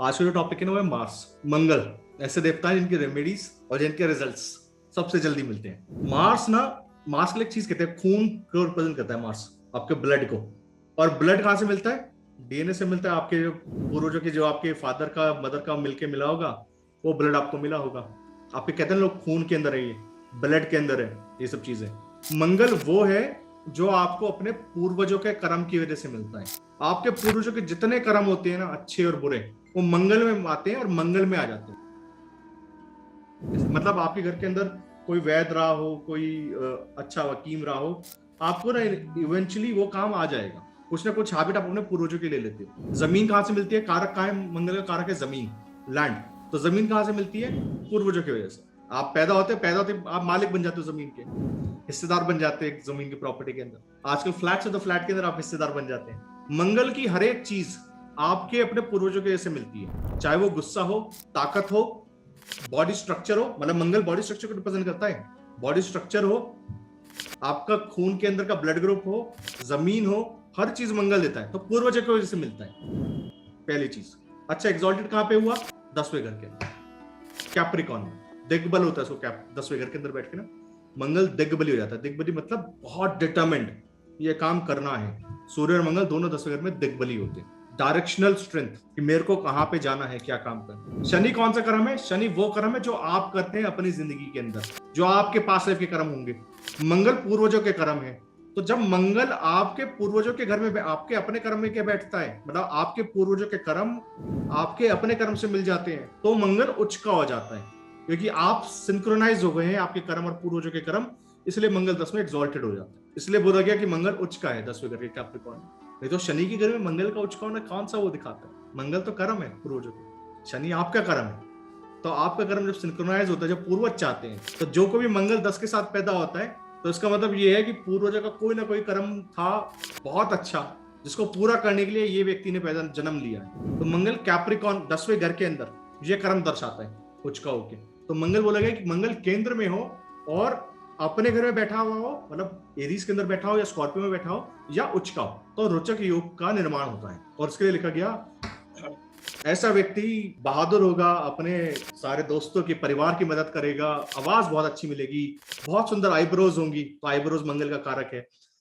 आज का जो टॉपिक है ना वो है मार्स, मंगल। ऐसे देवता है जिनकी रेमेडीज और जिनके रिजल्ट्स सबसे जल्दी मिलते हैं। मार्स के लिए एक चीज कहते हैं, खून को रिप्रेजेंट करता है मार्स, आपके ब्लड को। और ब्लड कहाँ से मिलता है? डीएनए से मिलता है। आपके पूर्वजों के जो आपके फादर का मदर का मिलके मिला होगा, वो ब्लड आपको मिला होगा। आपके कहते हैं लोग खून के अंदर है, ये ब्लड के अंदर है, ये सब चीजें। मंगल वो है जो आपको अपने पूर्वजों के कर्म की वजह से मिलता है। आपके पूर्वजों के जितने कर्म होते हैं ना, अच्छे और बुरे, वो मंगल में आते हैं और मंगल में आ जाते हैं। मतलब आपके घर के अंदर कोई वैद्य रहा हो, कोई अच्छा वकीम रहा हो, आपको ना इवेंचुअली वो काम आ जाएगा। कुछ ना कुछ हैबिट आप अपने पूर्वजों के ले लेते हो। जमीन कहाँ से मिलती है? कारक कहाँ है? मंगल का कारक है जमीन, लैंड। तो जमीन कहाँ से मिलती है? पूर्वजों की वजह से। आप पैदा होते आप मालिक बन जाते हो जमीन के, हिस्सेदार बन जाते हैं जमीन की प्रॉपर्टी के अंदर। आजकल फ्लैट्स है तो फ्लैट के अंदर आप हिस्सेदार बन जाते हैं। मंगल की हर एक चीज आपके अपने पूर्वजों के जैसे मिलती है, चाहे वो गुस्सा हो, ताकत हो, बॉडी स्ट्रक्चर हो। मतलब मंगल बॉडी स्ट्रक्चर को रिप्रेजेंट करता है। बॉडी स्ट्रक्चर हो, आपका खून के अंदर का ब्लड ग्रुप हो, जमीन हो, हर चीज मंगल देता है। तो पूर्वजों की वजह से मिलता है, पहली चीज। अच्छा, एग्जॉल्टेड कहां पे हुआ? 10वें घर के अंदर, कैप्रिकॉन में। दिग्बल होता है उसको, कैप 10वें घर के अंदर बैठ के ना मंगल दिग्बली हो जाता है। दिग्बली मतलब बहुत डिटरमिन्ड, ये काम करना है। सूर्य और मंगल दोनों 10वें घर में दिग्बली होते हैं। डायरेक्शनल स्ट्रेंथ कि मेरे को कहां पे जाना है, क्या काम करना है। शनि कौन सा कर्म है? शनि वो कर्म है जो आप करते हैं अपनी जिंदगी के अंदर, जो आपके पास के कर्म होंगे। मंगल पूर्वजों के कर्म है। तो जब मंगल आपके पूर्वजों के घर में आपके अपने कर्म में क्या बैठता है, मतलब आपके पूर्वजों के कर्म आपके अपने कर्म से मिल जाते हैं, तो मंगल उच्च का हो जाता है, क्योंकि आप सिंक्रोनाइज हो गए हैं आपके कर्म और पूर्वजों के कर्म। इसलिए मंगल 10 में एक्सॉल्टेड हो जाता है। इसलिए बोला गया कि मंगल उच्च का है 10वें घर के कैप्रिकॉर्न। नहीं तो शनि के घर में मंगल का उच्च का होना कौन सा वो दिखाता है? मंगल तो कर्म है पूर्वजों के, शनि आपका कर्म है। तो आपका कर्म जब सिंक्रोनाइज होता है, जब पूर्वज चाहते हैं, तो जो कोई भी मंगल 10 के साथ पैदा होता है, तो इसका मतलब ये है कि पूर्वजों का कोई ना कोई कर्म था बहुत अच्छा, जिसको पूरा करने के लिए ये व्यक्ति ने पैदा जन्म लिया है। तो मंगल कैप्रिकॉर्न 10वें घर के अंदर ये कर्म दर्शाता है उच्च का होके। तो मंगल बोला गया कि मंगल केंद्र में हो और अपने घर में बैठा हुआ हो, मतलब एरीज के अंदर बैठा हो या स्कॉर्पियो में बैठा हो या उच्च का हो, तो रोचक योग का निर्माण होता है। और इसके लिए लिखा गया, ऐसा व्यक्ति बहादुर होगा, अपने सारे दोस्तों की परिवार की मदद करेगा, आवाज बहुत अच्छी मिलेगी, बहुत सुंदर आईब्रोज होंगी। तो आईब्रोज मंगल का कारक है।